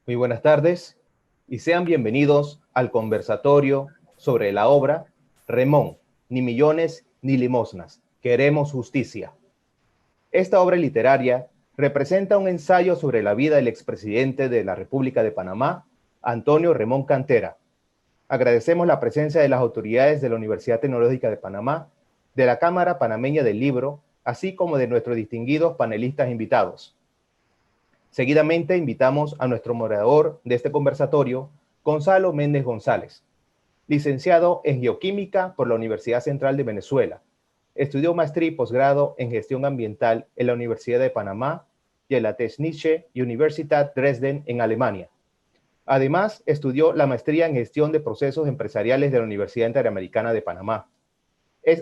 Muy buenas tardes y sean bienvenidos al conversatorio sobre la obra Remón, ni millones ni limosnas, queremos justicia. Esta obra literaria representa un ensayo sobre la vida del expresidente de la República de Panamá, Antonio Remón Cantera. Agradecemos la presencia de las autoridades de la Universidad Tecnológica de Panamá, de la Cámara Panameña del Libro, así como de nuestros distinguidos panelistas invitados. Seguidamente invitamos a nuestro moderador de este conversatorio, Gonzalo Méndez González, licenciado en Geoquímica por la Universidad Central de Venezuela. Estudió maestría y posgrado en Gestión Ambiental en la Universidad de Panamá y en la Technische Universität Dresden en Alemania. Además, estudió la maestría en Gestión de Procesos Empresariales de la Universidad Interamericana de Panamá.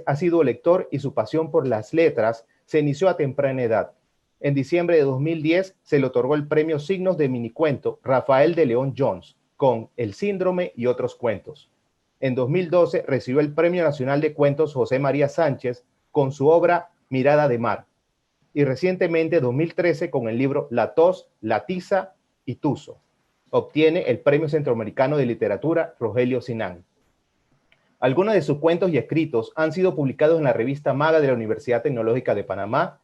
Ha sido lector y su pasión por las letras se inició a temprana edad. En diciembre de 2010 se le otorgó el premio Signos de Minicuento Rafael de León Jones con El Síndrome y otros cuentos. En 2012 recibió el Premio Nacional de Cuentos José María Sánchez con su obra Mirada de Mar. Y recientemente, 2013, con el libro La tos, la tiza y tuzo. Obtiene el Premio Centroamericano de Literatura Rogelio Sinan. Algunos de sus cuentos y escritos han sido publicados en la revista Maga de la Universidad Tecnológica de Panamá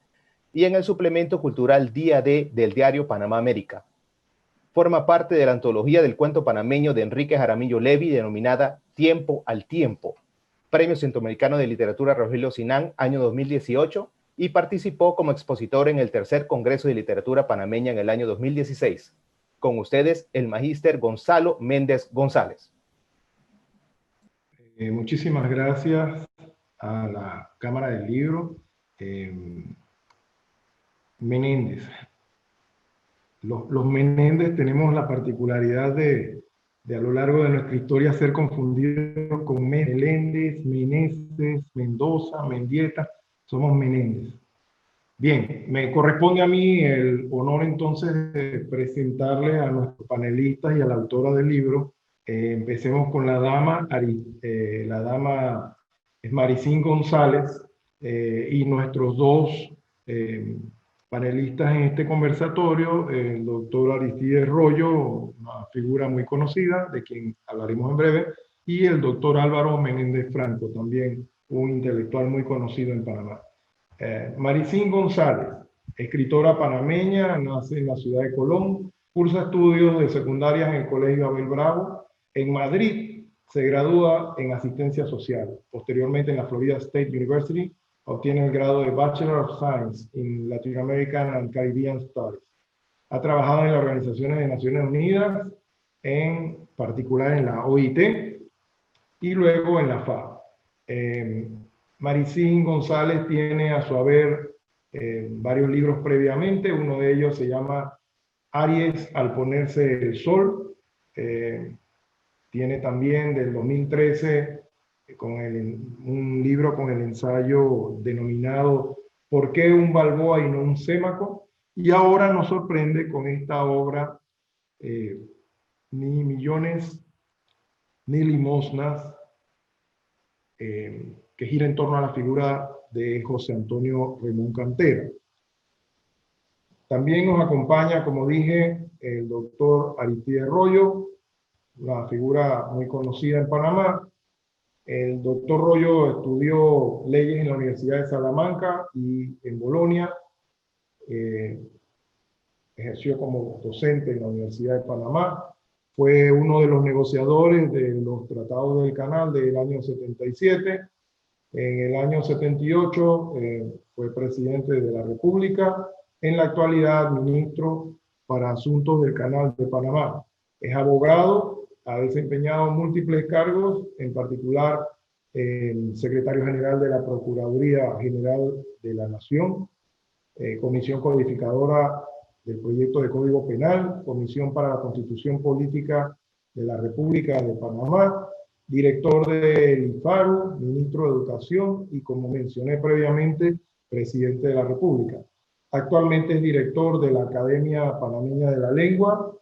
y en el suplemento cultural Día D del diario Panamá América. Forma parte de la antología del cuento panameño de Enrique Jaramillo Levy denominada Tiempo al Tiempo, Premio Centroamericano de Literatura Rogelio Sinan, año 2018, y participó como expositor en el tercer Congreso de Literatura Panameña en el año 2016. Con ustedes, el magíster Gonzalo Méndez González. Muchísimas gracias a la Cámara del Libro. Menéndez. Los Menéndez tenemos la particularidad de a lo largo de nuestra historia ser confundidos con Meléndez, Meneses, Mendoza, Mendieta. Somos Menéndez. Bien, me corresponde a mí el honor entonces de presentarle a nuestros panelistas y a la autora del libro. Empecemos con la dama, la dama es Maricín González, y nuestros dos panelistas en este conversatorio, el doctor Aristides Royo, una figura muy conocida, de quien hablaremos en breve, y el doctor Álvaro Menéndez Franco, también un intelectual muy conocido en Panamá. Maricín González, escritora panameña, nace en la ciudad de Colón, cursa estudios de secundaria en el Colegio Abel Bravo. En Madrid se gradúa en asistencia social. Posteriormente en la Florida State University obtiene el grado de Bachelor of Science in Latin American and Caribbean Studies. Ha trabajado en las organizaciones de Naciones Unidas, en particular en la OIT, y luego en la FAO. Maricín González tiene a su haber varios libros previamente. Uno de ellos se llama Aries al ponerse el sol. Tiene también del 2013 un libro con el ensayo denominado ¿Por qué un Balboa y no un Sémaco? Y ahora nos sorprende con esta obra Ni millones ni limosnas, que gira en torno a la figura de José Antonio Remón Cantera. También nos acompaña, como dije, el doctor Aristides Royo, una figura muy conocida en Panamá. El doctor Royo estudió leyes en la Universidad de Salamanca y en Bolonia. Ejerció como docente en la Universidad de Panamá. Fue uno de los negociadores de los tratados del Canal del año 77. En el año 78 fue presidente de la República. En la actualidad, ministro para Asuntos del Canal de Panamá. Es abogado, ha desempeñado múltiples cargos, en particular secretario general de la Procuraduría General de la Nación, comisión codificadora del proyecto de Código Penal, Comisión para la Constitución Política de la República de Panamá, director del IFARU, ministro de Educación y, como mencioné previamente, presidente de la República. Actualmente es director de la Academia Panameña de la Lengua.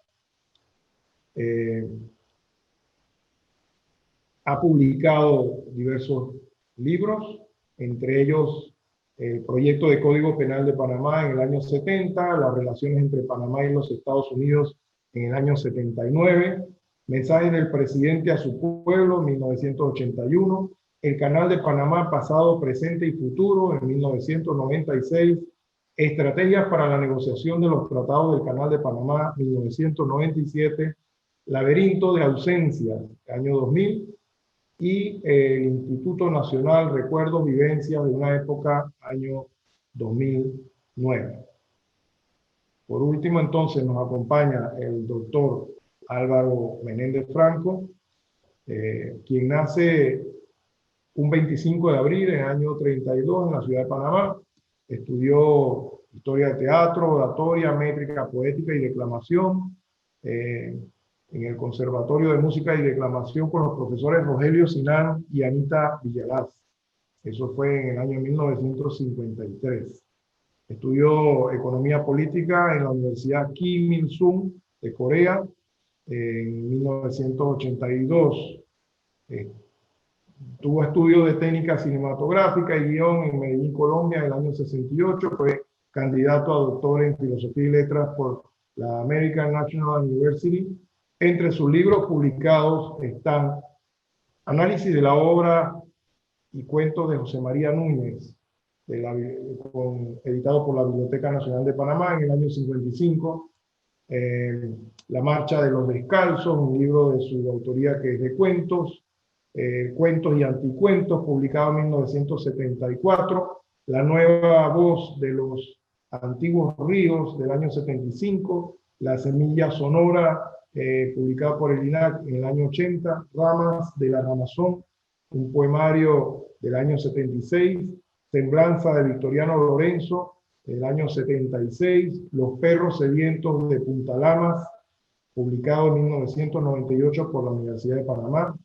Ha publicado diversos libros, entre ellos el proyecto de Código Penal de Panamá en el año 70, las relaciones entre Panamá y los Estados Unidos en el año 79, Mensajes del presidente a su pueblo, 1981, El Canal de Panamá, pasado, presente y futuro, en 1996, Estrategias para la negociación de los tratados del Canal de Panamá, 1997, Laberinto de ausencias, año 2000, y el Instituto Nacional Recuerdos, Vivencias de una época, año 2009. Por último, entonces, nos acompaña el doctor Álvaro Menéndez Franco, quien nace un 25 de abril del año 32 en la ciudad de Panamá. Estudió historia de teatro, oratoria, métrica, poética y declamación en el Conservatorio de Música y Declamación con los profesores Rogelio Sinán y Anita Villalaz. Eso fue en el año 1953. Estudió economía política en la Universidad Kim Il-sung de Corea en 1982. Tuvo estudios de técnica cinematográfica y guión en Medellín, Colombia, en el año 68. Fue candidato a doctor en filosofía y letras por la American National University. Entre sus libros publicados están Análisis de la obra y cuentos de José María Núñez, editado por la Biblioteca Nacional de Panamá en el año 55. La Marcha de los Descalzos, un libro de su autoría que es de cuentos. Cuentos y anticuentos, publicado en 1974. La nueva voz de los antiguos ríos, del año 75. La semilla sonora, publicado por el INAC en el año 80. Ramas de la Ramazón, un poemario del año 76. Semblanza de Victoriano Lorenzo, del año 76. Los perros sedientos de Punta Lamas, publicado en 1998 por la Universidad de Panamá.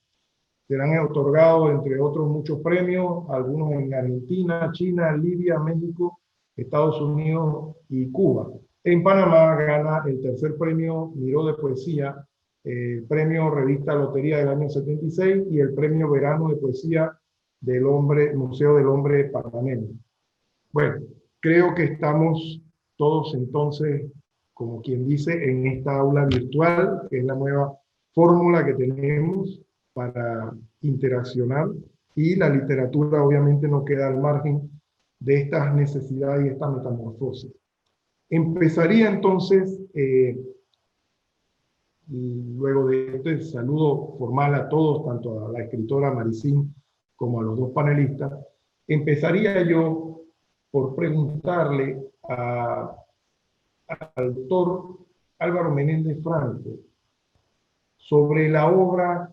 Serán otorgados, entre otros, muchos premios, algunos en Argentina, China, Libia, México, Estados Unidos y Cuba. En Panamá gana el tercer premio Miró de Poesía, el premio Revista Lotería del año 76 y el premio Verano de Poesía del Museo del Hombre Panameño. Bueno, creo que estamos todos entonces, como quien dice, en esta aula virtual, que es la nueva fórmula que tenemos para interaccionar, y la literatura obviamente no queda al margen de estas necesidades y esta metamorfosis. Empezaría entonces, luego de este saludo formal a todos, tanto a la escritora Maricín como a los dos panelistas, empezaría yo por preguntarle al doctor Álvaro Menéndez Franco sobre la obra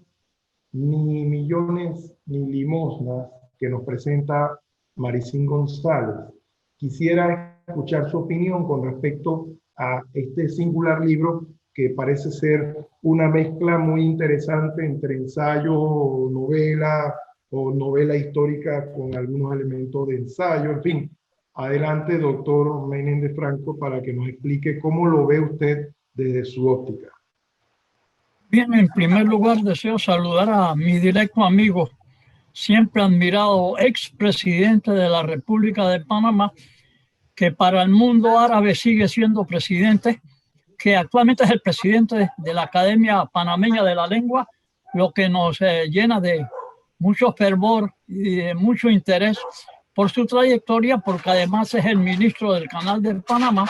Ni millones ni limosnas que nos presenta Maricín González. Quisiera escuchar su opinión con respecto a este singular libro que parece ser una mezcla muy interesante entre ensayo o novela histórica con algunos elementos de ensayo, en fin. Adelante, doctor Menéndez Franco, para que nos explique cómo lo ve usted desde su óptica. Bien, en primer lugar deseo saludar a mi directo amigo, siempre admirado expresidente de la República de Panamá, que para el mundo árabe sigue siendo presidente, que actualmente es el presidente de la Academia Panameña de la Lengua, lo que nos llena de mucho fervor y de mucho interés por su trayectoria, porque además es el ministro del Canal de Panamá,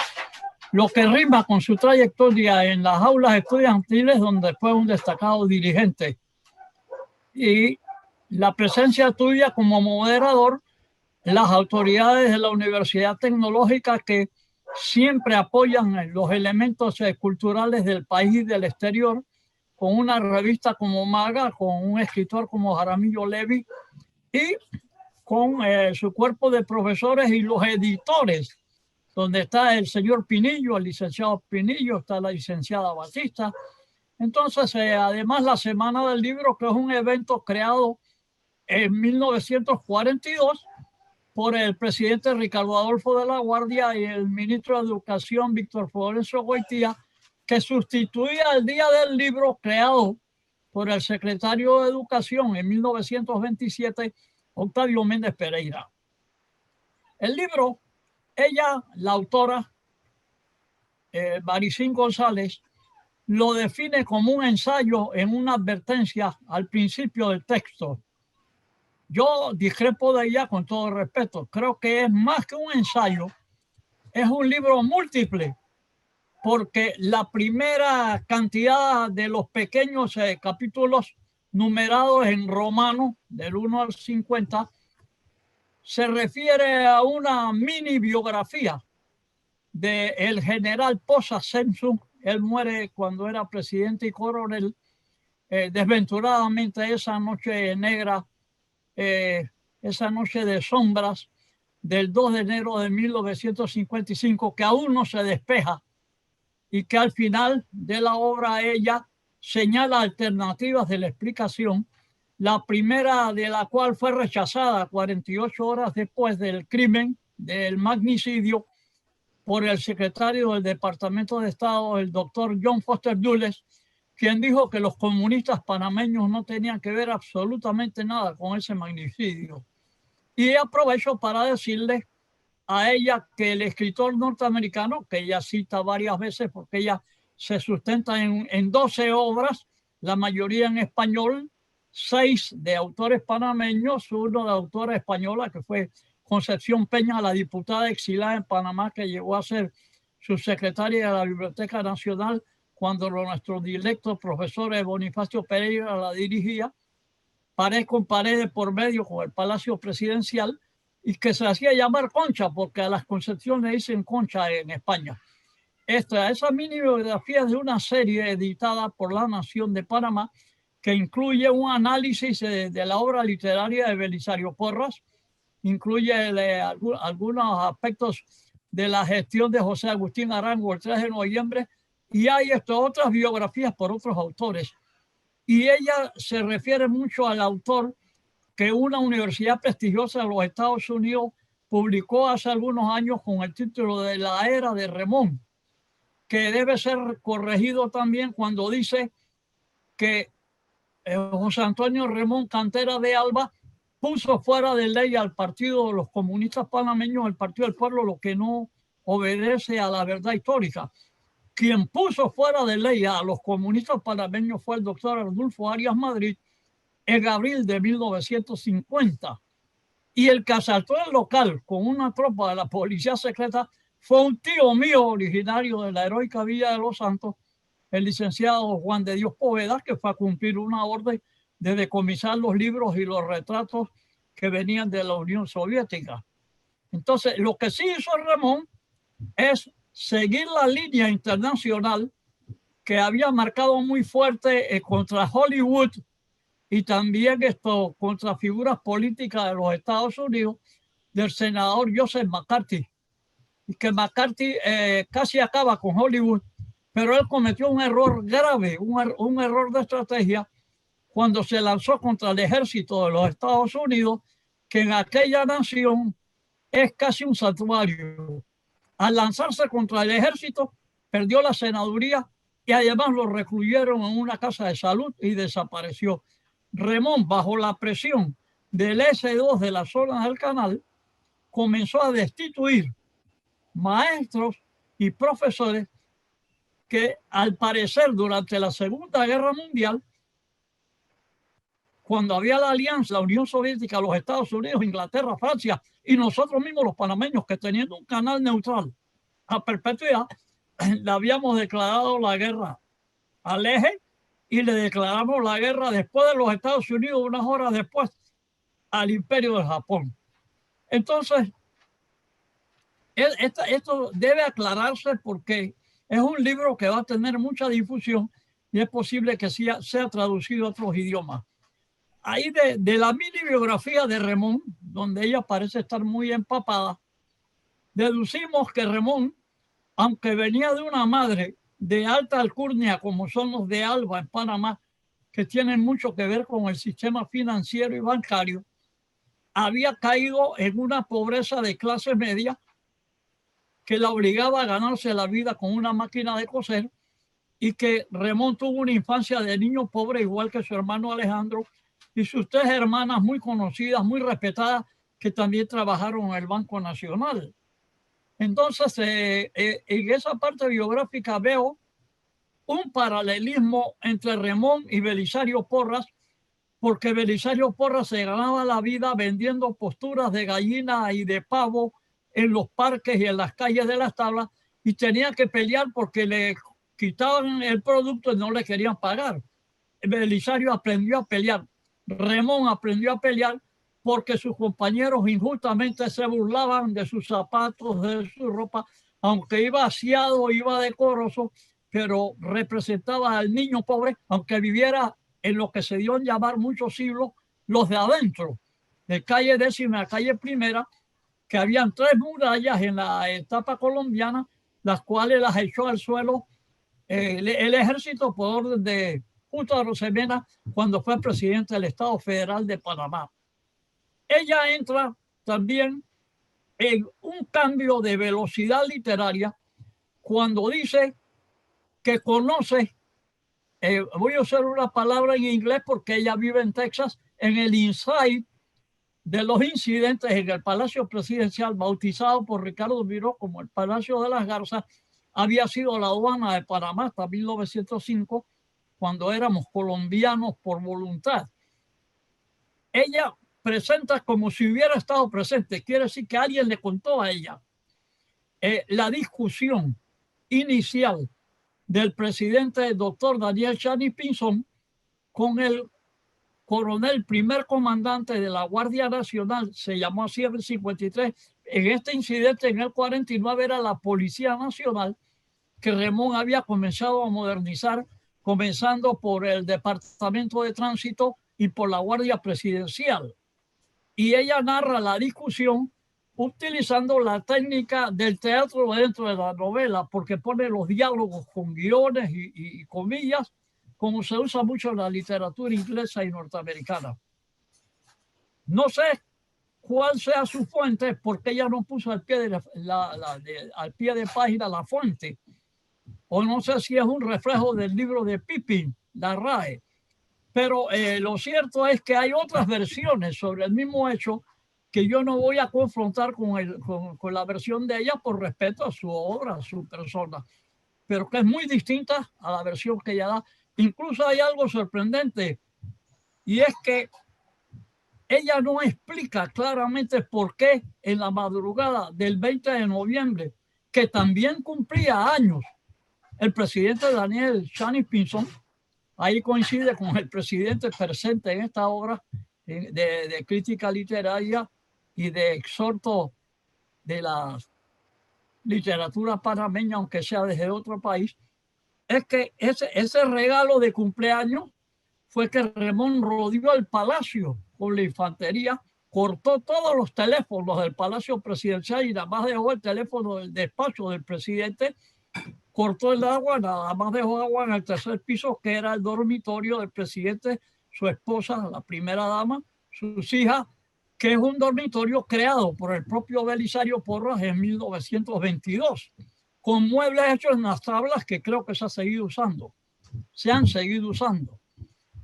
lo que rima con su trayectoria en las aulas estudiantiles, donde fue un destacado dirigente. Y la presencia tuya como moderador, las autoridades de la Universidad Tecnológica que siempre apoyan los elementos culturales del país y del exterior, con una revista como Maga, con un escritor como Jaramillo Levy y con su cuerpo de profesores y los editores, donde está el señor Pinillo, el licenciado Pinillo, está la licenciada Batista. Entonces, además, la Semana del Libro, que es un evento creado en 1942 por el presidente Ricardo Adolfo de la Guardia y el ministro de Educación, Víctor Florencio Goitía, que sustituía el Día del Libro creado por el secretario de Educación en 1927, Octavio Méndez Pereira. El libro, ella, la autora, Maricín González, lo define como un ensayo en una advertencia al principio del texto. Yo discrepo de ella con todo respeto. Creo que es más que un ensayo, es un libro múltiple, porque la primera cantidad de los pequeños capítulos numerados en romano, del 1 al 50, se refiere a una mini biografía del general Posa Semsun. Él muere cuando era presidente y coronel, desventuradamente esa noche negra, esa noche de sombras del 2 de enero de 1955, que aún no se despeja, y que al final de la obra ella señala alternativas de la explicación, la primera de la cual fue rechazada 48 horas después del crimen, del magnicidio, por el secretario del Departamento de Estado, el doctor John Foster Dulles, quien dijo que los comunistas panameños no tenían que ver absolutamente nada con ese magnicidio. Y aprovecho para decirle a ella que el escritor norteamericano, que ella cita varias veces porque ella se sustenta en 12 obras, la mayoría en español, 6 de autores panameños, 1 de autora española, que fue Concepción Peña, la diputada exilada en Panamá, que llegó a ser subsecretaria de la Biblioteca Nacional cuando nuestro directo profesor Bonifacio Pereira la dirigía, pared con pared de por medio con el Palacio Presidencial, y que se hacía llamar Concha, porque a las Concepción le dicen Concha en España. Esa mini biografía es de una serie editada por La Nación de Panamá, que incluye un análisis de la obra literaria de Belisario Porras, incluye algunos aspectos de la gestión de José Agustín Arango el 3 de noviembre, y hay otras biografías por otros autores. Y ella se refiere mucho al autor que una universidad prestigiosa de los Estados Unidos publicó hace algunos años con el título de La Era de Remón, que debe ser corregido también cuando dice que José Antonio Remón Cantera de Alba puso fuera de ley al Partido de los Comunistas Panameños, el Partido del Pueblo, lo que no obedece a la verdad histórica. Quien puso fuera de ley a los comunistas panameños fue el doctor Arnulfo Arias Madrid en abril de 1950. Y el que asaltó el local con una tropa de la policía secreta fue un tío mío originario de la heroica Villa de los Santos, el licenciado Juan de Dios Poveda, que fue a cumplir una orden de decomisar los libros y los retratos que venían de la Unión Soviética. Entonces, lo que sí hizo Remón es seguir la línea internacional que había marcado muy fuerte contra Hollywood y también contra figuras políticas de los Estados Unidos, del senador Joseph McCarthy. Y que McCarthy casi acaba con Hollywood, pero él cometió un error grave, un error de estrategia, cuando se lanzó contra el ejército de los Estados Unidos, que en aquella nación es casi un santuario. Al lanzarse contra el ejército, perdió la senaduría y además lo recluyeron en una casa de salud y desapareció. Remón, bajo la presión del S2 de la zona del canal, comenzó a destituir maestros y profesores que, al parecer, durante la Segunda Guerra Mundial, cuando había la alianza, la Unión Soviética, los Estados Unidos, Inglaterra, Francia y nosotros mismos los panameños, que teniendo un canal neutral a perpetuidad, le habíamos declarado la guerra al eje y le declaramos la guerra después de los Estados Unidos, unas horas después, al Imperio de Japón. Entonces, esto debe aclararse porque es un libro que va a tener mucha difusión y es posible que sea traducido a otros idiomas. Ahí de la mini biografía de Remón, donde ella parece estar muy empapada, deducimos que Remón, aunque venía de una madre de alta alcurnia, como son los de Alba en Panamá, que tienen mucho que ver con el sistema financiero y bancario, había caído en una pobreza de clase media que la obligaba a ganarse la vida con una máquina de coser, y que Remón tuvo una infancia de niño pobre, igual que su hermano Alejandro y sus 3 hermanas muy conocidas, muy respetadas, que también trabajaron en el Banco Nacional. Entonces, en esa parte biográfica veo un paralelismo entre Remón y Belisario Porras, porque Belisario Porras se ganaba la vida vendiendo posturas de gallina y de pavo en los parques y en las calles de las tablas, y tenía que pelear porque le quitaban el producto y no le querían pagar. Belisario aprendió a pelear. Remón aprendió a pelear porque sus compañeros injustamente se burlaban de sus zapatos, de su ropa, aunque iba aseado, iba decoroso, pero representaba al niño pobre, aunque viviera en lo que se dio en llamar muchos siglos los de adentro, de calle décima a calle primera, que habían 3 murallas en la etapa colombiana, las cuales las echó al suelo el ejército por orden de Justo Arosemena cuando fue presidente del Estado Federal de Panamá. Ella entra también en un cambio de velocidad literaria cuando dice que conoce, voy a usar una palabra en inglés porque ella vive en Texas, en el inside de los incidentes en el Palacio Presidencial, bautizado por Ricardo Miró como el Palacio de las Garzas. Había sido la aduana de Panamá hasta 1905, cuando éramos colombianos por voluntad. Ella presenta como si hubiera estado presente, quiere decir que alguien le contó a ella la discusión inicial del presidente doctor Daniel Chaney Pinzón con el coronel, primer comandante de la Guardia Nacional, se llamó así en el 53. En este incidente, en el 49, era la Policía Nacional que Remón había comenzado a modernizar, comenzando por el Departamento de Tránsito y por la Guardia Presidencial. Y ella narra la discusión utilizando la técnica del teatro dentro de la novela, porque pone los diálogos con guiones y comillas, como se usa mucho en la literatura inglesa y norteamericana. No sé cuál sea su fuente, porque ella no puso al pie al pie de página la fuente, o no sé si es un reflejo del libro de Pippin, la RAE, pero lo cierto es que hay otras versiones sobre el mismo hecho que yo no voy a confrontar con la versión de ella por respeto a su obra, a su persona, pero que es muy distinta a la versión que ella da. Incluso hay algo sorprendente, y es que ella no explica claramente por qué en la madrugada del 20 de noviembre, que también cumplía años, el presidente Daniel Chaney Pinzón, ahí coincide con el presidente presente en esta obra de crítica literaria y de exhorto de la literatura panameña, aunque sea desde otro país, es que ese regalo de cumpleaños fue que Remón rodeó el palacio con la infantería, cortó todos los teléfonos del Palacio Presidencial y nada más dejó el teléfono del despacho del presidente, cortó el agua, nada más dejó agua en el tercer piso, que era el dormitorio del presidente, su esposa, la primera dama, sus hijas, que es un dormitorio creado por el propio Belisario Porras en 1922, con muebles hechos en las tablas que creo que se han seguido usando.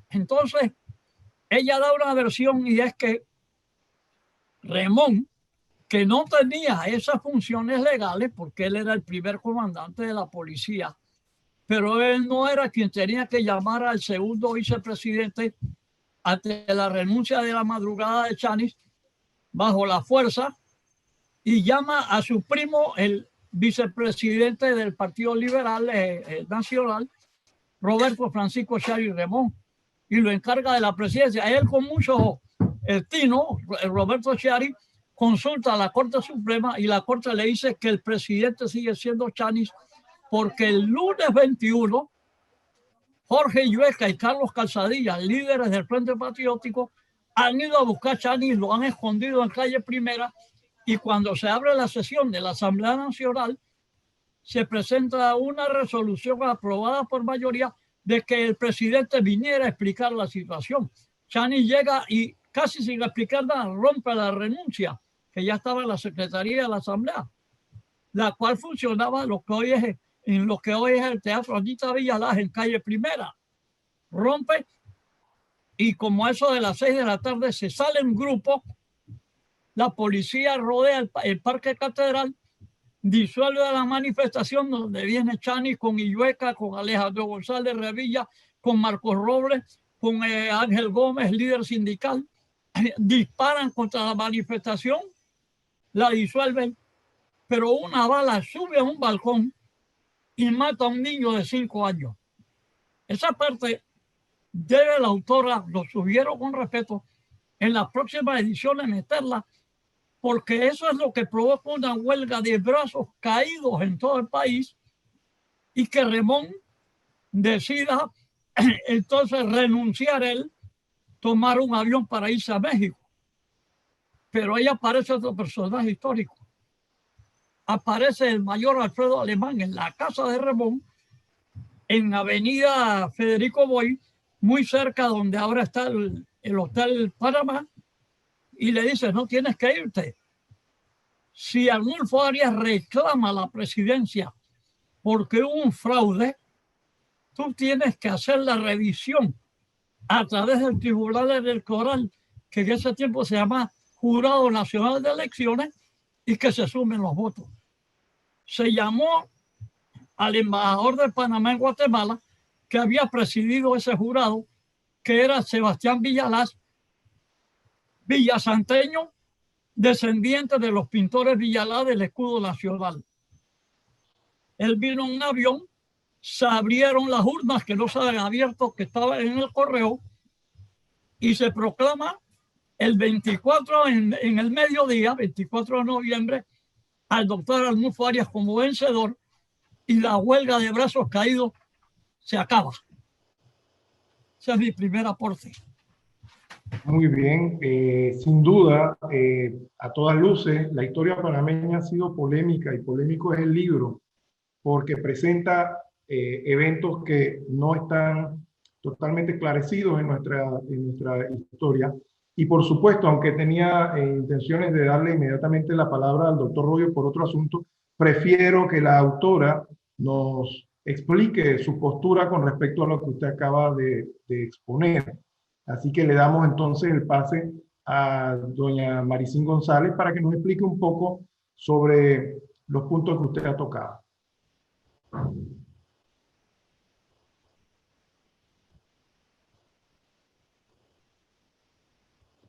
Entonces, ella da una versión, y es que Remón, que no tenía esas funciones legales porque él era el primer comandante de la policía, pero él no era quien tenía que llamar al segundo vicepresidente ante la renuncia de la madrugada de Chaney bajo la fuerza, y llama a su primo, el vicepresidente del Partido Liberal Nacional, Roberto Francisco Chary Remón, y lo encarga de la presidencia. Él, con mucho tino, Roberto Chary, consulta a la Corte Suprema, y la Corte le dice que el presidente sigue siendo Chaney, porque el lunes 21, Jorge Llueca y Carlos Calzadilla, líderes del Frente Patriótico, han ido a buscar a Chaney, lo han escondido en calle Primera, y cuando se abre la sesión de la Asamblea Nacional, se presenta una resolución aprobada por mayoría de que el presidente viniera a explicar la situación. Chaney llega y, casi sin explicar nada, rompe la renuncia, que ya estaba en la Secretaría de la Asamblea, la cual funcionaba en lo que hoy es el Teatro Anita Villalaz en calle Primera. Rompe, y como eso de las 6 de la tarde se sale en grupo, la policía rodea el Parque Catedral, disuelve la manifestación donde viene Chani con Illueca, con Alejandro González Revilla, con Marcos Robles, con Ángel Gómez, líder sindical. Disparan contra la manifestación, la disuelven, pero una bala sube a un balcón y mata a un niño de 5 años. Esa parte debe la autora, lo sugiero con respeto, en las próximas ediciones meterla, porque eso es lo que provoca una huelga de brazos caídos en todo el país y que Remón decida entonces renunciar él, tomar un avión para irse a México. Pero ahí aparece otro personaje histórico. Aparece el mayor Alfredo Alemán en la casa de Remón, en Avenida Federico Boy, muy cerca donde ahora está el Hotel Panamá, y le dice, no tienes que irte. Si Arnulfo Arias reclama la presidencia porque hubo un fraude, tú tienes que hacer la revisión a través del Tribunal Electoral, que en ese tiempo se llama Jurado Nacional de Elecciones, y que se sumen los votos. Se llamó al embajador de Panamá en Guatemala, que había presidido ese jurado, que era Sebastián villasanteño, descendiente de los pintores Villalá del escudo nacional. Él vino en un avión, se abrieron las urnas que no se habían abierto, que estaban en el correo, y se proclama el 24 en el mediodía, 24 de noviembre, al doctor Arnulfo Arias como vencedor, y la huelga de brazos caídos se acaba. Ese es mi primer aporte. Muy bien, sin duda, a todas luces, la historia panameña ha sido polémica, y polémico es el libro, porque presenta eventos que no están totalmente esclarecidos en nuestra historia. Y por supuesto, aunque tenía intenciones de darle inmediatamente la palabra al doctor Royo por otro asunto, prefiero que la autora nos explique su postura con respecto a lo que usted acaba de exponer. Así que le damos entonces el pase a doña Maricín González para que nos explique un poco sobre los puntos que usted ha tocado.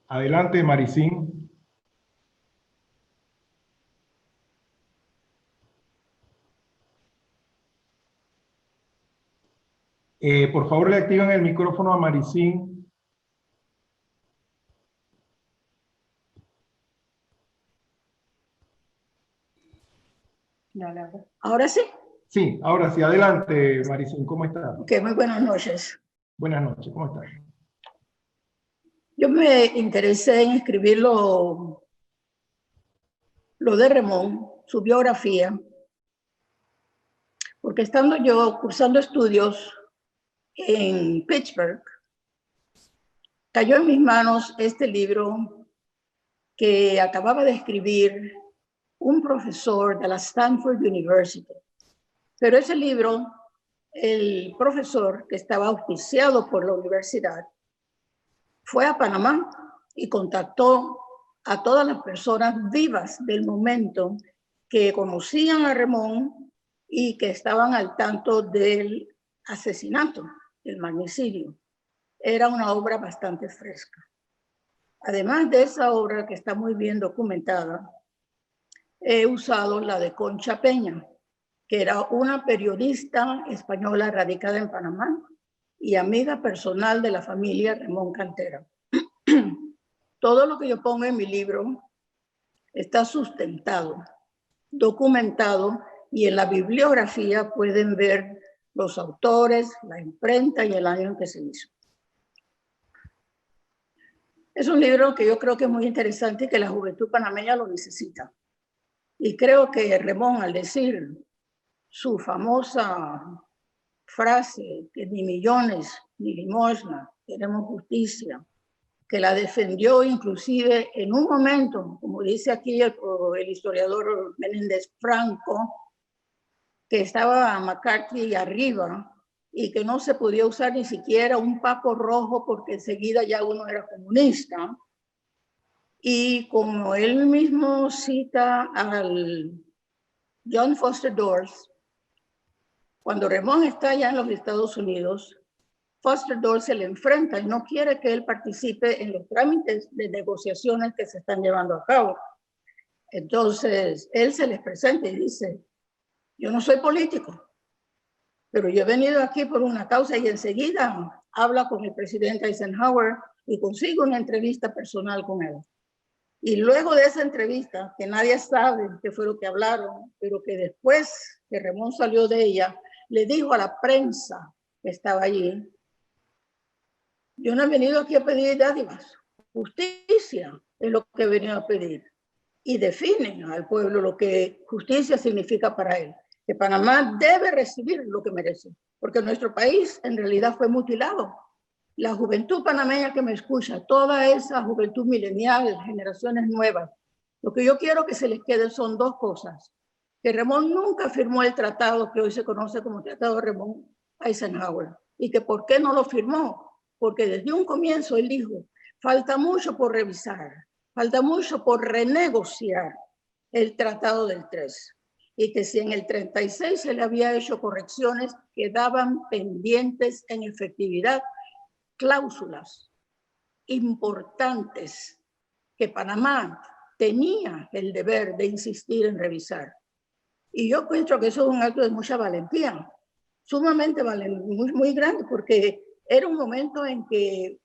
Adelante, Maricín. Por favor, le activan el micrófono a Maricín. ¿Ahora sí? Sí, ahora sí. Adelante, Maricín. ¿Cómo está? Ok, muy buenas noches. Buenas noches. ¿Cómo está? Yo me interesé en escribir lo de Remón, su biografía, porque estando yo cursando estudios en Pittsburgh, cayó en mis manos este libro que acababa de escribir un profesor de la Stanford University. Pero ese libro, el profesor que estaba auspiciado por la universidad, fue a Panamá y contactó a todas las personas vivas del momento que conocían a Remón y que estaban al tanto del asesinato, del magnicidio. Era una obra bastante fresca. Además de esa obra que está muy bien documentada, he usado la de Concha Peña, que era una periodista española radicada en Panamá y amiga personal de la familia Remón Cantera. Todo lo que yo pongo en mi libro está sustentado, documentado, y en la bibliografía pueden ver los autores, la imprenta y el año en que se hizo. Es un libro que yo creo que es muy interesante y que la juventud panameña lo necesita. Y creo que Remón, al decir su famosa frase, que ni millones ni limosna, queremos justicia, que la defendió inclusive en un momento, como dice aquí el historiador Menéndez Franco, que estaba McCarthy arriba y que no se podía usar ni siquiera un papo rojo porque enseguida ya uno era comunista. Y como él mismo cita al John Foster Dulles, cuando Remón está allá en los Estados Unidos, Foster Dulles se le enfrenta y no quiere que él participe en los trámites de negociaciones que se están llevando a cabo. Entonces, él se les presenta y dice, yo no soy político, pero yo he venido aquí por una causa, y enseguida habla con el presidente Eisenhower y consigue una entrevista personal con él. Y luego de esa entrevista, que nadie sabe qué fue lo que hablaron, pero que después que Remón salió de ella, le dijo a la prensa que estaba allí, yo no he venido aquí a pedir dádivas, justicia es lo que he venido a pedir. Y definen al pueblo lo que justicia significa para él, que Panamá debe recibir lo que merece, porque nuestro país en realidad fue mutilado. La juventud panameña que me escucha, toda esa juventud milenial, generaciones nuevas, lo que yo quiero que se les quede son dos cosas. Que Remón nunca firmó el tratado que hoy se conoce como Tratado Remón-Eisenhower. Y que ¿por qué no lo firmó? Porque desde un comienzo él dijo, falta mucho por revisar, falta mucho por renegociar el Tratado del 3. Y que si en el 36 se le había hecho correcciones, quedaban pendientes en efectividad cláusulas importantes que Panamá tenía el deber de insistir en revisar. Y yo encuentro que eso es un acto de mucha valentía, sumamente muy grande, porque era un momento en que,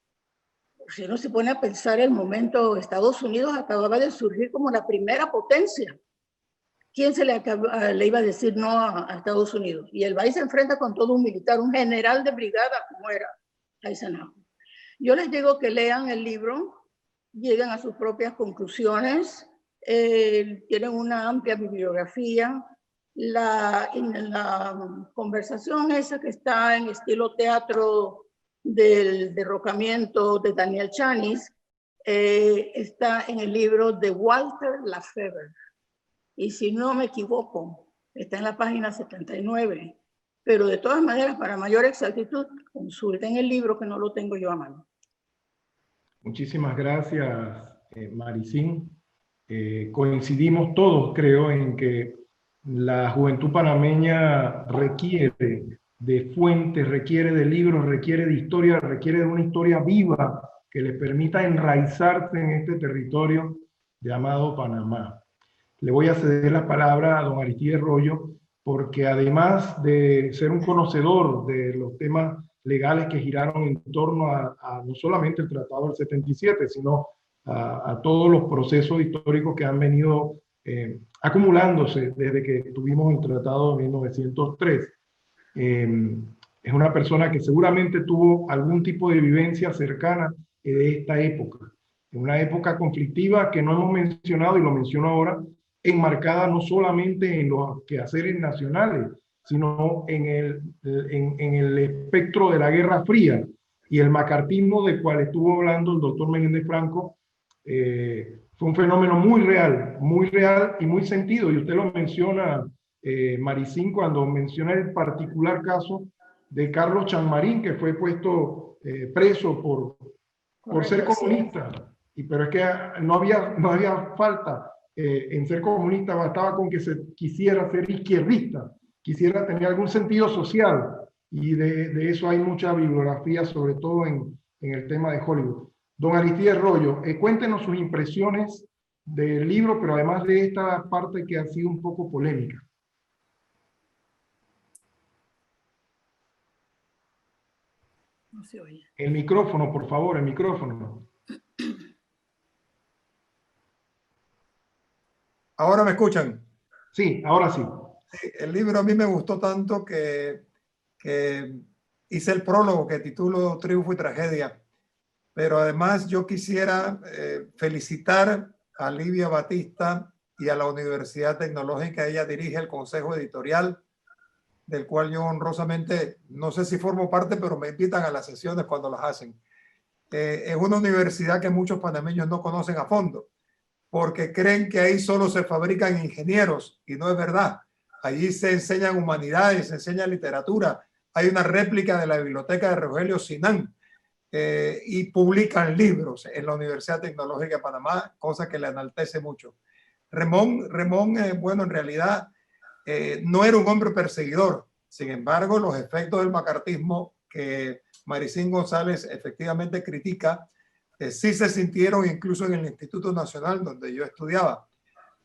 si uno se pone a pensar, el momento Estados Unidos acababa de surgir como la primera potencia. ¿Quién se le iba a decir no a Estados Unidos? Y el país se enfrenta con todo un militar, un general de brigada como era Eisenhower. Yo les digo que lean el libro, lleguen a sus propias conclusiones, tienen una amplia bibliografía. En la conversación esa que está en estilo teatro del derrocamiento de Daniel Chanis, está en el libro de Walter Lafever. Y si no me equivoco, está en la página 79. Pero de todas maneras, para mayor exactitud, consulten el libro, que no lo tengo yo a mano. Muchísimas gracias, Maricín. Coincidimos todos, creo, en que la juventud panameña requiere de fuentes, requiere de libros, requiere de historia, requiere de una historia viva que les permita enraizarse en este territorio llamado Panamá. Le voy a ceder la palabra a don Aristides Royo, porque además de ser un conocedor de los temas legales que giraron en torno a no solamente el Tratado del 77, sino a todos los procesos históricos que han venido acumulándose desde que tuvimos el Tratado de 1903. Es una persona que seguramente tuvo algún tipo de vivencia cercana de esta época. En una época conflictiva que no hemos mencionado, y lo menciono ahora, enmarcada no solamente en los quehaceres nacionales, sino en el espectro de la Guerra Fría y el macartismo del cual estuvo hablando el doctor Menéndez Franco. Fue un fenómeno muy real y muy sentido, y usted lo menciona, Maricín, cuando menciona el particular caso de Carlos Chanmarín, que fue puesto preso por ser comunista, pero es que no había falta en ser comunista, bastaba con que se quisiera ser izquierdista, quisiera tener algún sentido social, y de eso hay mucha bibliografía, sobre todo en el tema de Hollywood. Don Aristides Royo, cuéntenos sus impresiones del libro, pero además de esta parte que ha sido un poco polémica. No se oye. El micrófono, por favor, el micrófono. ¿Ahora me escuchan? Sí, ahora sí. El libro a mí me gustó tanto que hice el prólogo que titulo Triunfo y Tragedia. Pero además yo quisiera felicitar a Livia Batista y a la Universidad Tecnológica. Ella dirige el consejo editorial, del cual yo honrosamente, no sé si formo parte, pero me invitan a las sesiones cuando las hacen. Es una universidad que muchos panameños no conocen a fondo, porque creen que ahí solo se fabrican ingenieros, y no es verdad. Allí se enseñan humanidades, se enseña literatura. Hay una réplica de la biblioteca de Rogelio Sinán, y publican libros en la Universidad Tecnológica de Panamá, cosa que le enaltece mucho. Remón, bueno, en realidad no era un hombre perseguidor. Sin embargo, los efectos del macartismo que Maricín González efectivamente critica, sí se sintieron incluso en el Instituto Nacional donde yo estudiaba,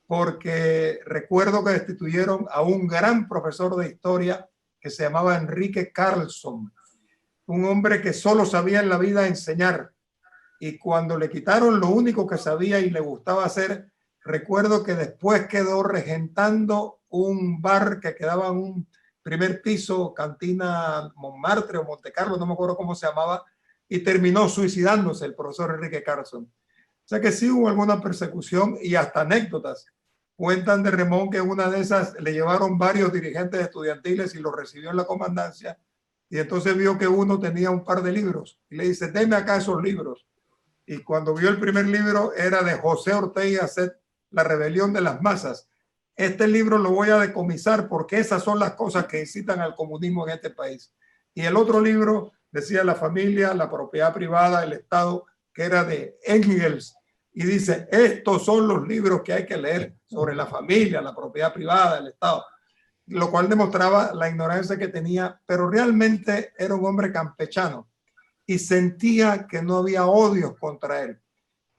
porque recuerdo que destituyeron a un gran profesor de historia que se llamaba Enrique Carlson, un hombre que solo sabía en la vida enseñar, y cuando le quitaron lo único que sabía y le gustaba hacer, recuerdo que después quedó regentando un bar que quedaba en un primer piso, Cantina Montmartre o Montecarlo, no me acuerdo cómo se llamaba, y terminó suicidándose el profesor Enrique Carlson. O sea que sí hubo alguna persecución y hasta anécdotas. Cuentan de Remón que una de esas le llevaron varios dirigentes estudiantiles y lo recibió en la comandancia, y entonces vio que uno tenía un par de libros y le dice, deme acá esos libros. Y cuando vio el primer libro era de José Ortega y Gasset, La rebelión de las masas. Este libro lo voy a decomisar porque esas son las cosas que incitan al comunismo en este país. Y el otro libro decía la familia, la propiedad privada, el Estado, que era de Engels. Y dice, estos son los libros que hay que leer sobre la familia, la propiedad privada, el Estado. Lo cual demostraba la ignorancia que tenía, pero realmente era un hombre campechano y sentía que no había odios contra él.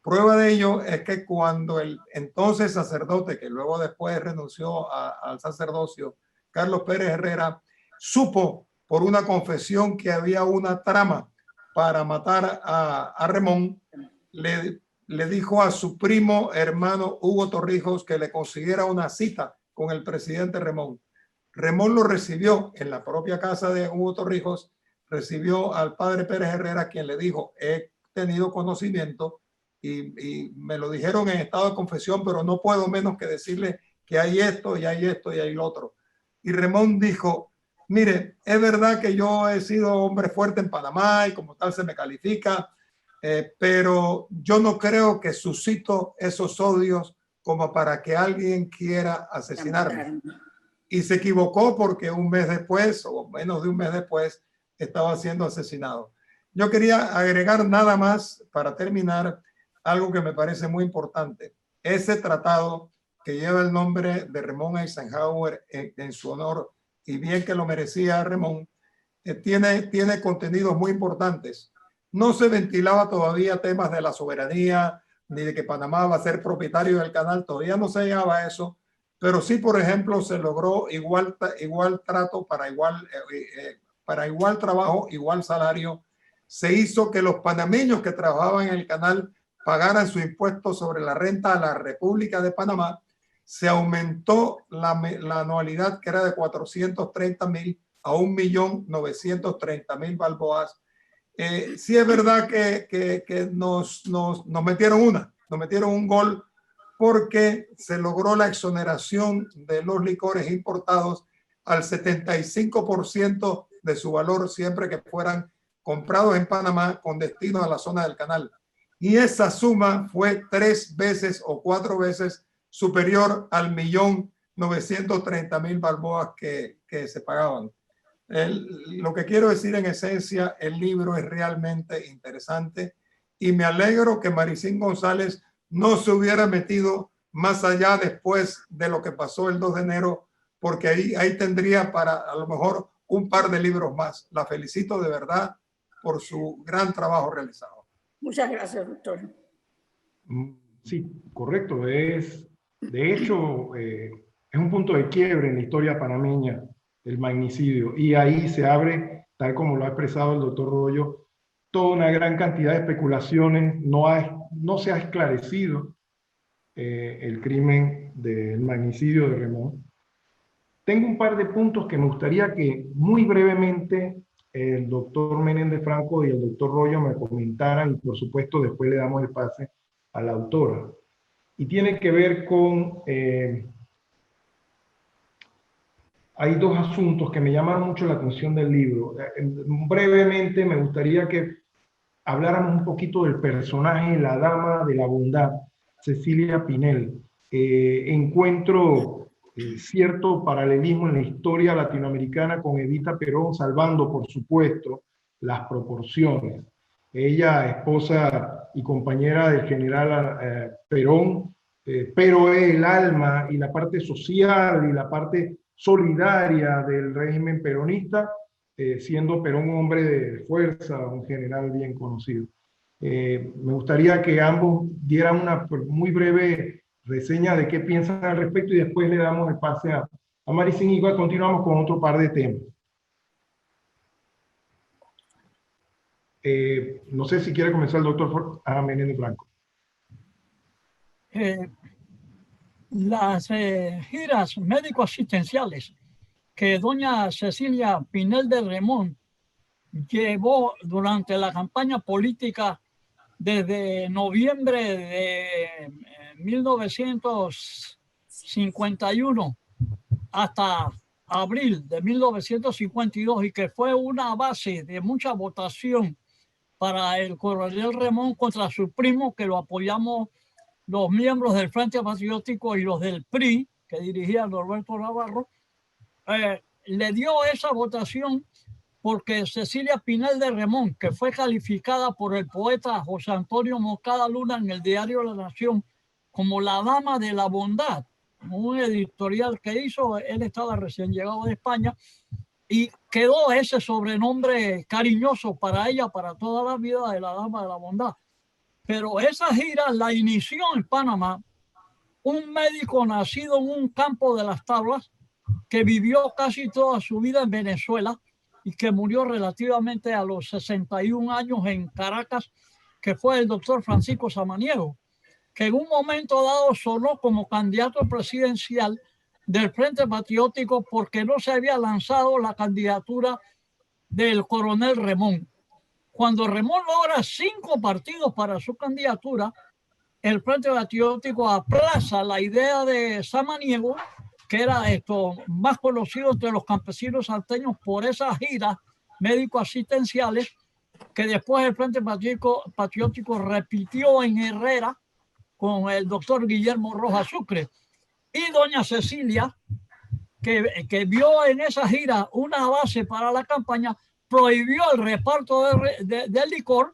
Prueba de ello es que cuando el entonces sacerdote, que luego después renunció al sacerdocio, Carlos Pérez Herrera, supo por una confesión que había una trama para matar a Remón, le dijo a su primo hermano Hugo Torrijos que le consiguiera una cita con el presidente Remón. Remón lo recibió en la propia casa de Hugo Torrijos, recibió al padre Pérez Herrera, quien le dijo, he tenido conocimiento y me lo dijeron en estado de confesión, pero no puedo menos que decirle que hay esto y hay esto y hay lo otro. Y Remón dijo, mire, es verdad que yo he sido hombre fuerte en Panamá y como tal se me califica, pero yo no creo que suscito esos odios como para que alguien quiera asesinarme. Y se equivocó porque un mes después, o menos de un mes después, estaba siendo asesinado. Yo quería agregar nada más para terminar algo que me parece muy importante. Ese tratado que lleva el nombre de Remón Eisenhower en su honor, y bien que lo merecía Remón, tiene contenidos muy importantes. No se ventilaba todavía temas de la soberanía, ni de que Panamá va a ser propietario del canal, todavía no se llegaba a eso, pero sí, por ejemplo, se logró igual trato para igual trabajo, igual salario. Se hizo que los panameños que trabajaban en el canal pagaran su impuesto sobre la renta a la República de Panamá. Se aumentó la anualidad, que era de 430,000 a 1.930.000 balboas. Sí es verdad que nos metieron un gol porque se logró la exoneración de los licores importados al 75% de su valor siempre que fueran comprados en Panamá con destino a la zona del canal. Y esa suma fue 3 veces o 4 veces superior al 1.930.000 balboas que se pagaban. Lo que quiero decir en esencia, el libro es realmente interesante y me alegro que Maricín González no se hubiera metido más allá después de lo que pasó el 2 de enero, porque ahí tendría para a lo mejor un par de libros más. La felicito de verdad por su gran trabajo realizado. Muchas gracias, doctor. Sí, correcto. De hecho, es un punto de quiebre en la historia panameña, el magnicidio. Y ahí se abre, tal como lo ha expresado el doctor Royo, toda una gran cantidad de especulaciones. No se ha esclarecido el crimen del magnicidio de Remón. Tengo un par de puntos que me gustaría que muy brevemente el doctor Menéndez Franco y el doctor Royo me comentaran, y por supuesto después le damos el pase a la autora. Y tiene que ver con... hay dos asuntos que me llamaron mucho la atención del libro. Brevemente me gustaría que habláramos un poquito del personaje, la dama de la bondad, Cecilia Pinel. Encuentro cierto paralelismo en la historia latinoamericana con Evita Perón, salvando, por supuesto, las proporciones. Ella, esposa y compañera del general Perón, pero el alma y la parte social y la parte solidaria del régimen peronista, siendo Perón un hombre de fuerza, un general bien conocido. Me gustaría que ambos dieran una muy breve reseña de qué piensan al respecto y después le damos el pase a Maricín y continuamos con otro par de temas. No sé si quiere comenzar el doctor Menéndez Blanco. Las giras médico-asistenciales que doña Cecilia Pinel de Remón llevó durante la campaña política desde noviembre de 1951 hasta abril de 1952 y que fue una base de mucha votación para el coronel Remón contra su primo, que lo apoyamos los miembros del Frente Patriótico y los del PRI, que dirigía Norberto Navarro, le dio esa votación porque Cecilia Pinel de Remón, que fue calificada por el poeta José Antonio Moscada Luna en el diario La Nación como la dama de la bondad, un editorial que hizo, él estaba recién llegado de España, y quedó ese sobrenombre cariñoso para ella, para toda la vida, de la dama de la bondad. Pero esa gira la inició en Panamá un médico nacido en un campo de las tablas que vivió casi toda su vida en Venezuela y que murió relativamente a los 61 años en Caracas, que fue el doctor Francisco Samaniego, que en un momento dado sonó como candidato presidencial del Frente Patriótico porque no se había lanzado la candidatura del coronel Remón. Cuando Remón logra 5 partidos para su candidatura, el Frente Patriótico aplaza la idea de Samaniego, que era más conocido entre los campesinos salteños por esas giras médico-asistenciales que después el Frente Patriótico repitió en Herrera con el doctor Guillermo Rojas Sucre. Y doña Cecilia, que vio en esa gira una base para la campaña, prohibió el reparto de licor,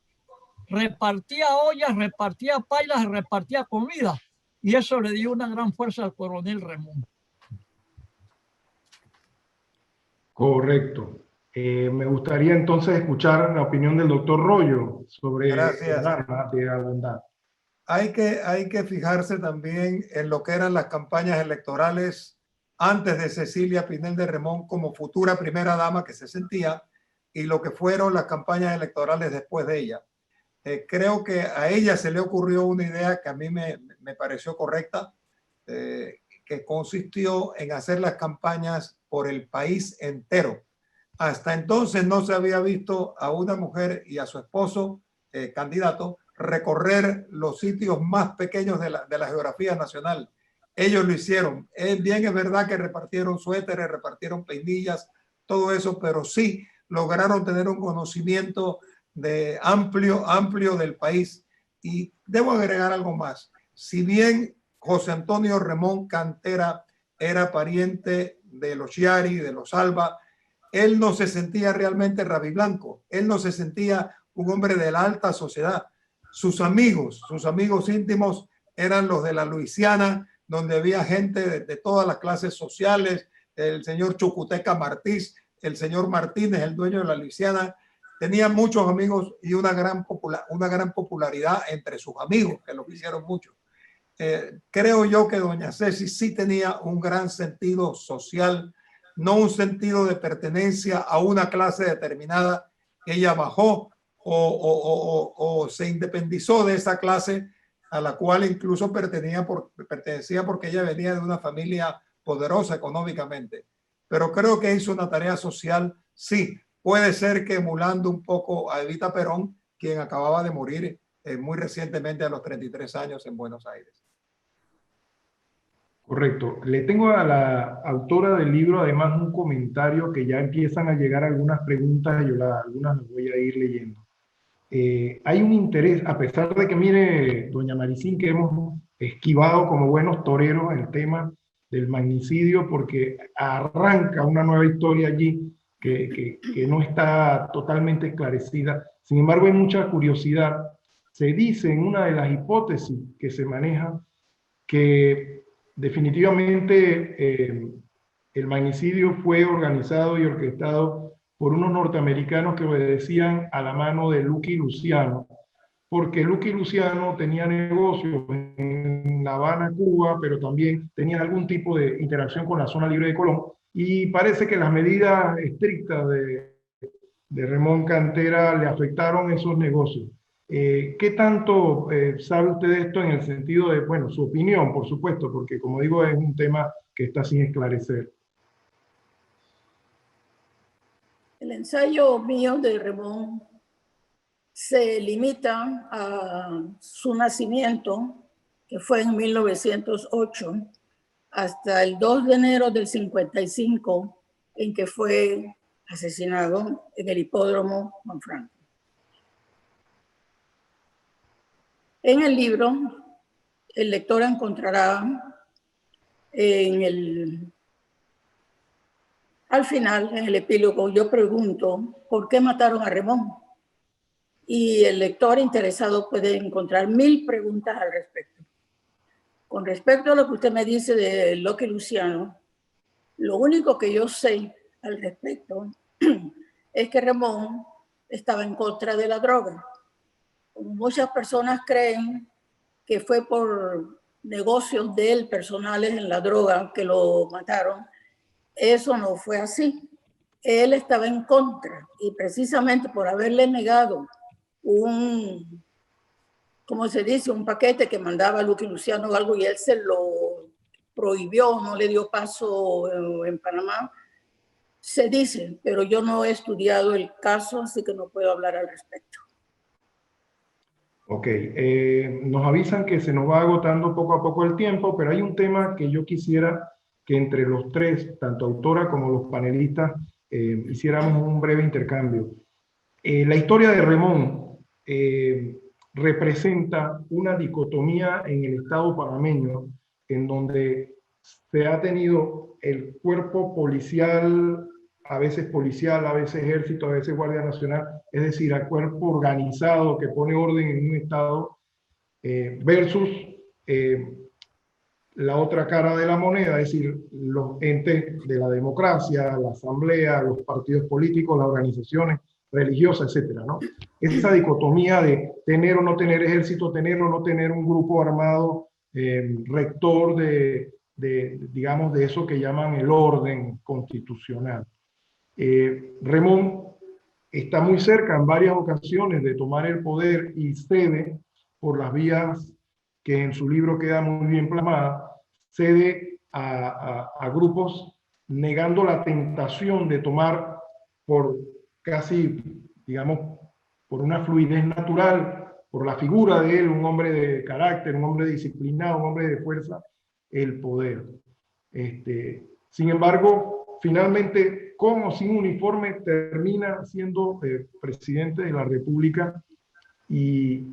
repartía ollas, repartía pailas, repartía comida. Y eso le dio una gran fuerza al coronel Remón. Correcto. Me gustaría entonces escuchar la opinión del doctor Royo sobre el arma de la bondad. Hay que fijarse también en lo que eran las campañas electorales antes de Cecilia Pinel de Remón como futura primera dama que se sentía y lo que fueron las campañas electorales después de ella. Creo que a ella se le ocurrió una idea que a mí me pareció correcta, que consistió en hacer las campañas por el país entero. Hasta entonces no se había visto a una mujer y a su esposo, candidato, recorrer los sitios más pequeños de la geografía nacional. Ellos lo hicieron. Bien, es verdad que repartieron suéteres, repartieron peinillas, todo eso, pero sí lograron tener un conocimiento amplio del país. Y debo agregar algo más. Si bien José Antonio Remón Cantera era pariente de los Chiari, de los Alba, él no se sentía realmente rabiblanco, él no se sentía un hombre de la alta sociedad. Sus amigos íntimos eran los de la Luisiana, donde había gente de todas las clases sociales, el señor Chucuteca Martínez, el señor Martínez, el dueño de la Luisiana, tenía muchos amigos y una gran popularidad entre sus amigos, que lo quisieron mucho. Creo yo que doña Ceci sí tenía un gran sentido social, no un sentido de pertenencia a una clase determinada. Ella bajó o se independizó de esa clase a la cual incluso pertenecía porque ella venía de una familia poderosa económicamente. Pero creo que hizo una tarea social, sí, puede ser que emulando un poco a Evita Perón, quien acababa de morir muy recientemente a los 33 años en Buenos Aires. Correcto. Le tengo a la autora del libro además un comentario que ya empiezan a llegar algunas preguntas y yo algunas las voy a ir leyendo. Hay un interés, a pesar de que, mire, doña Maricín, que hemos esquivado como buenos toreros el tema del magnicidio porque arranca una nueva historia allí que no está totalmente esclarecida. Sin embargo, hay mucha curiosidad. Se dice en una de las hipótesis que se maneja que definitivamente el magnicidio fue organizado y orquestado por unos norteamericanos que obedecían a la mano de Lucky Luciano, porque Lucky Luciano tenía negocios en La Habana, Cuba, pero también tenía algún tipo de interacción con la zona libre de Colón, y parece que las medidas estrictas de Remón Cantera le afectaron esos negocios. ¿Qué tanto sabe usted de esto en el sentido de, bueno, su opinión, por supuesto, porque como digo, es un tema que está sin esclarecer? El ensayo mío de Remón se limita a su nacimiento, que fue en 1908, hasta el 2 de enero del 55, en que fue asesinado en el hipódromo Juan Franco. En el libro, el lector encontrará al final, en el epílogo, yo pregunto, ¿por qué mataron a Remón? Y el lector interesado puede encontrar 1000 preguntas al respecto. Con respecto a lo que usted me dice de Lucky Luciano, lo único que yo sé al respecto es que Remón estaba en contra de la droga. Como muchas personas creen que fue por negocios de él personales en la droga que lo mataron, eso no fue así. Él estaba en contra y precisamente por haberle negado ¿cómo se dice? Un paquete que mandaba Lucky Luciano o algo y él se lo prohibió, no le dio paso en Panamá. Se dice, pero yo no he estudiado el caso, así que no puedo hablar al respecto. Ok, nos avisan que se nos va agotando poco a poco el tiempo, pero hay un tema que yo quisiera que entre los tres, tanto autora como los panelistas, hiciéramos un breve intercambio. La historia de Remón representa una dicotomía en el Estado panameño, en donde se ha tenido el cuerpo policial, a veces ejército, a veces Guardia Nacional, es decir, al cuerpo organizado que pone orden en un Estado, versus la otra cara de la moneda, es decir, los entes de la democracia, la asamblea, los partidos políticos, las organizaciones religiosas, etcétera, ¿no? Esa dicotomía de tener o no tener ejército, tener o no tener un grupo armado rector digamos, de eso que llaman el orden constitucional. Remón está muy cerca en varias ocasiones de tomar el poder y cede por las vías que en su libro queda muy bien plasmada, cede a grupos negando la tentación de tomar por casi, digamos, por una fluidez natural, por la figura de él, un hombre de carácter, un hombre disciplinado, un hombre de fuerza, el poder. Sin embargo, finalmente, con o sin uniforme, termina siendo presidente de la República y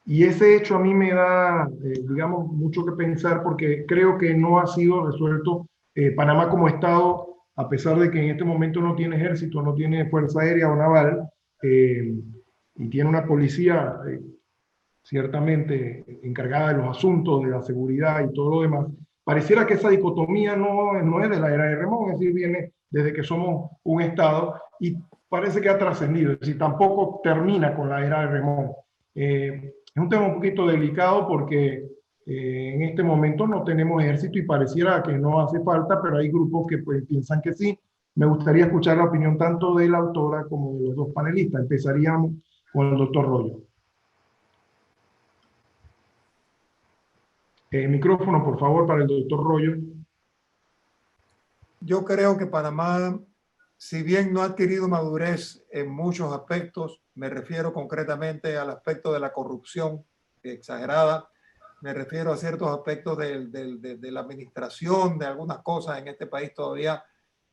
ese hecho a mí me da, digamos, mucho que pensar porque creo que no ha sido resuelto. Panamá como Estado, a pesar de que en este momento no tiene ejército, no tiene fuerza aérea o naval, y tiene una policía ciertamente encargada de los asuntos de la seguridad y todo lo demás, pareciera que esa dicotomía no es de la era de Remón, es decir, viene desde que somos un Estado y parece que ha trascendido, es decir, tampoco termina con la era de Remón. Es un tema un poquito delicado porque en este momento no tenemos ejército y pareciera que no hace falta, pero hay grupos que pues, piensan que sí. Me gustaría escuchar la opinión tanto de la autora como de los dos panelistas. Empezaríamos con el doctor Royo. Micrófono, por favor, para el doctor Royo. Yo creo que Panamá, si bien no ha adquirido madurez en muchos aspectos, me refiero concretamente al aspecto de la corrupción exagerada, me refiero a ciertos aspectos de la administración, de algunas cosas en este país todavía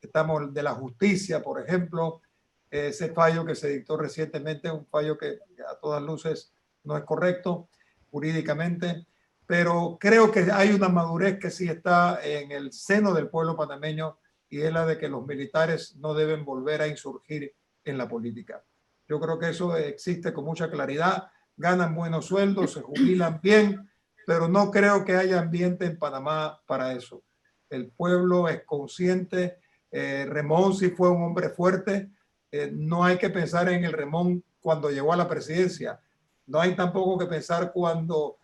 estamos, de la justicia, por ejemplo, ese fallo que se dictó recientemente, un fallo que a todas luces no es correcto jurídicamente, pero creo que hay una madurez que sí está en el seno del pueblo panameño y es la de que los militares no deben volver a insurgir en la política. Yo creo que eso existe con mucha claridad, ganan buenos sueldos, se jubilan bien, pero no creo que haya ambiente en Panamá para eso. el pueblo es consciente. Remón sí fue un hombre fuerte. No hay que pensar en el Remón cuando llegó a la presidencia. No hay tampoco que pensar cuando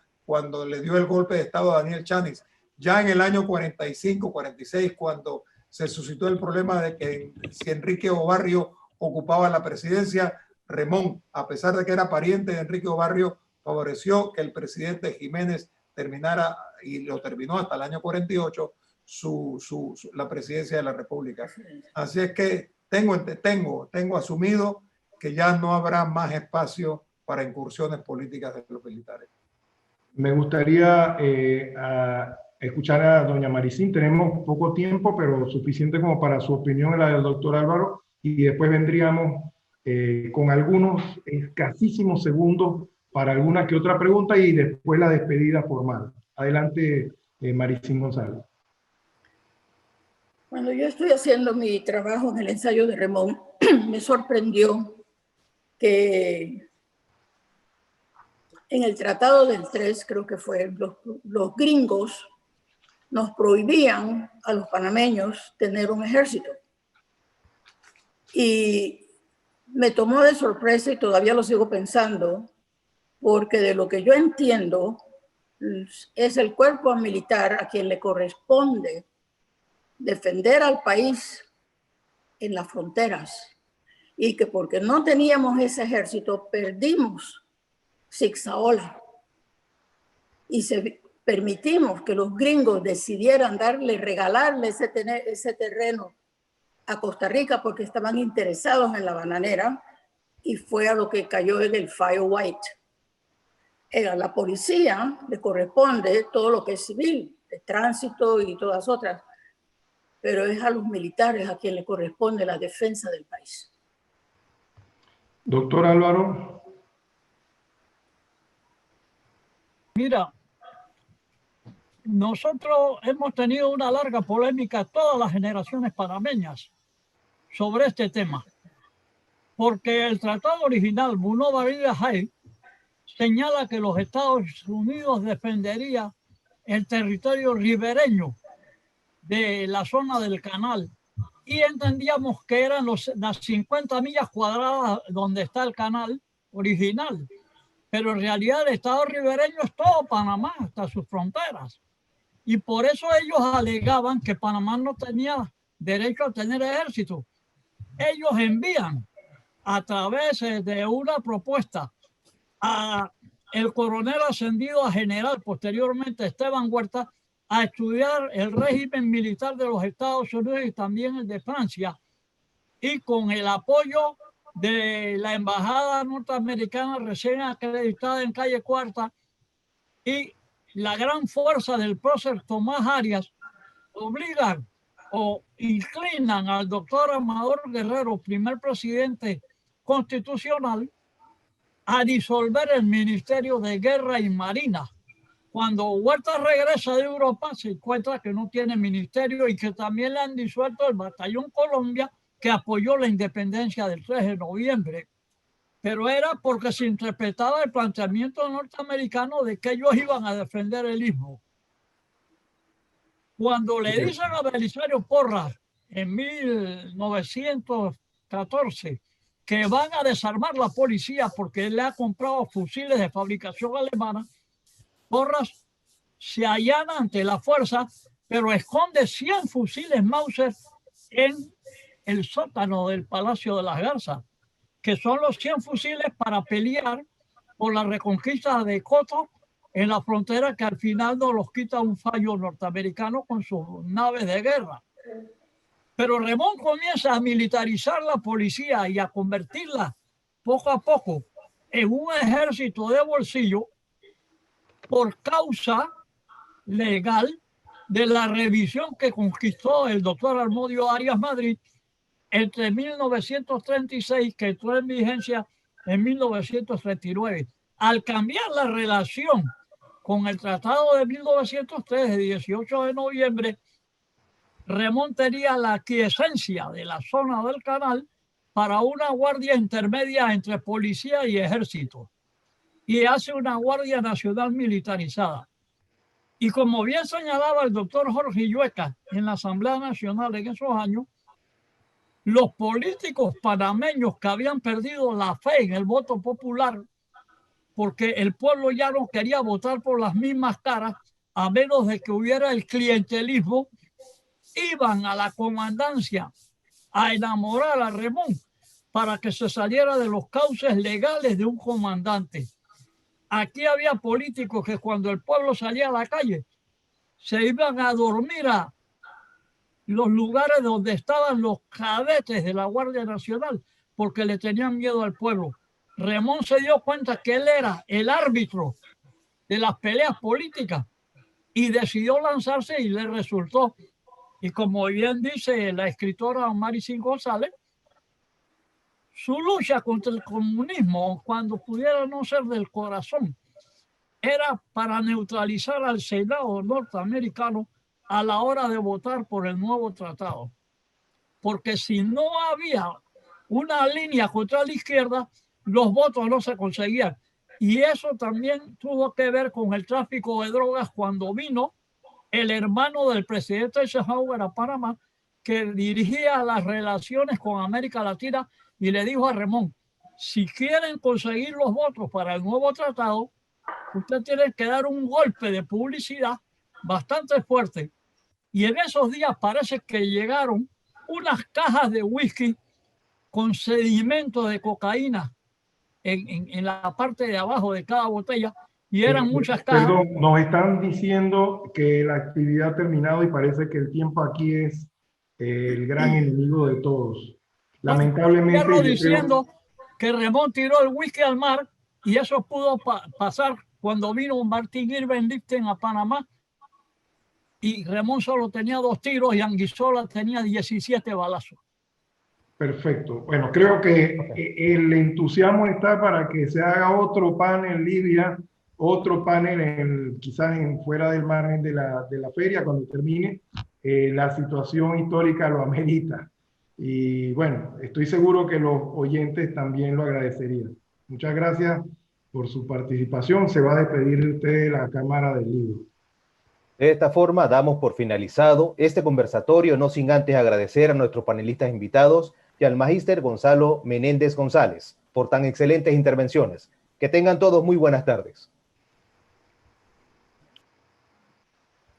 le dio el golpe de Estado a Daniel Chanis. Ya en el año 45, 46, cuando se suscitó el problema de que si Enrique Obarrio ocupaba la presidencia, Remón, a pesar de que era pariente de Enrique Obarrio, favoreció que el presidente Jiménez terminara, y lo terminó hasta el año 48, la presidencia de la República. Así es que tengo asumido que ya no habrá más espacio para incursiones políticas de los militares. Me gustaría escuchar a doña Maricín. Tenemos poco tiempo, pero suficiente como para su opinión y la del doctor Álvaro, y después vendríamos con algunos escasísimos segundos para alguna que otra pregunta y después la despedida formal. Adelante, Maricín González. Cuando yo estoy haciendo mi trabajo en el ensayo de Remón, me sorprendió que en el Tratado del 3, creo que fue, los gringos nos prohibían a los panameños tener un ejército. Y me tomó de sorpresa y todavía lo sigo pensando, porque de lo que yo entiendo es el cuerpo militar a quien le corresponde defender al país en las fronteras, y que porque no teníamos ese ejército perdimos Zigzaola y permitimos que los gringos decidieran regalarle ese terreno a Costa Rica porque estaban interesados en la bananera, y fue a lo que cayó en el Fire White. A la policía le corresponde todo lo que es civil, de tránsito y todas otras, pero es a los militares a quien le corresponde la defensa del país. Doctor Álvaro. Mira, nosotros hemos tenido una larga polémica, todas las generaciones panameñas, sobre este tema, porque el tratado original, Bruno Barriga Hay, señala que los Estados Unidos defendería el territorio ribereño de la zona del canal, y entendíamos que eran las 50 millas cuadradas donde está el canal original, pero en realidad el estado ribereño es todo Panamá, hasta sus fronteras, y por eso ellos alegaban que Panamá no tenía derecho a tener ejército. Ellos envían a través de una propuesta a el coronel ascendido a general, posteriormente Esteban Huerta, a estudiar el régimen militar de los Estados Unidos y también el de Francia, y con el apoyo de la embajada norteamericana recién acreditada en Calle Cuarta y la gran fuerza del prócer Tomás Arias, obligan o inclinan al doctor Amador Guerrero, primer presidente constitucional, a disolver el Ministerio de Guerra y Marina. Cuando Huerta regresa de Europa, se encuentra que no tiene ministerio y que también le han disuelto el Batallón Colombia, que apoyó la independencia del 3 de noviembre. Pero era porque se interpretaba el planteamiento norteamericano de que ellos iban a defender el istmo. Cuando le dicen a Belisario Porras en 1914 que van a desarmar la policía porque él le ha comprado fusiles de fabricación alemana, Porras se allana ante la fuerza, pero esconde 100 fusiles Mauser en el sótano del Palacio de las Garzas, que son los 100 fusiles para pelear por la reconquista de Coto en la frontera, que al final nos los quita un fallo norteamericano con sus naves de guerra. Pero Remón comienza a militarizar la policía y a convertirla poco a poco en un ejército de bolsillo por causa legal de la revisión que conquistó el doctor Armodio Arias Madrid entre 1936, que entró en vigencia en 1939. Al cambiar la relación con el Tratado de 1903, de 18 de noviembre, Remón tenía la aquiescencia de la zona del canal para una guardia intermedia entre policía y ejército, y hace una Guardia Nacional militarizada. Y como bien señalaba el doctor Jorge Illueca en la Asamblea Nacional en esos años, los políticos panameños que habían perdido la fe en el voto popular, porque el pueblo ya no quería votar por las mismas caras, a menos de que hubiera el clientelismo, iban a la comandancia a enamorar a Remón para que se saliera de los cauces legales de un comandante. Aquí había políticos que cuando el pueblo salía a la calle se iban a dormir a los lugares donde estaban los cadetes de la Guardia Nacional porque le tenían miedo al pueblo. Remón se dio cuenta que él era el árbitro de las peleas políticas y decidió lanzarse y le resultó. Y como bien dice la escritora Maricín González, su lucha contra el comunismo, cuando pudiera no ser del corazón, era para neutralizar al Senado norteamericano a la hora de votar por el nuevo tratado. Porque si no había una línea contra la izquierda, los votos no se conseguían. Y eso también tuvo que ver con el tráfico de drogas cuando vino el hermano del presidente Eisenhower a Panamá, que dirigía las relaciones con América Latina, y le dijo a Remón, si quieren conseguir los votos para el nuevo tratado, usted tiene que dar un golpe de publicidad bastante fuerte. Y en esos días parece que llegaron unas cajas de whisky con sedimento de cocaína en la parte de abajo de cada botella, y eran muchas cajas. Perdón, nos están diciendo que la actividad ha terminado y parece que el tiempo aquí es el gran enemigo de todos. Lamentablemente, diciendo que Remón tiró el whisky al mar, y eso pudo pasar cuando vino Martin Irving Lipton a Panamá, y Remón solo tenía 2 tiros y Anguissola tenía 17 balazos. Perfecto. Bueno, creo que el entusiasmo está para que se haga otro panel, Lidia, otro panel quizás fuera del margen de la feria cuando termine. La situación histórica lo amerita. Y bueno, estoy seguro que los oyentes también lo agradecerían. Muchas gracias por su participación. Se va a despedir de usted la Cámara del Libro. De esta forma, damos por finalizado este conversatorio, no sin antes agradecer a nuestros panelistas invitados y al magíster Gonzalo Menéndez González por tan excelentes intervenciones. Que tengan todos muy buenas tardes.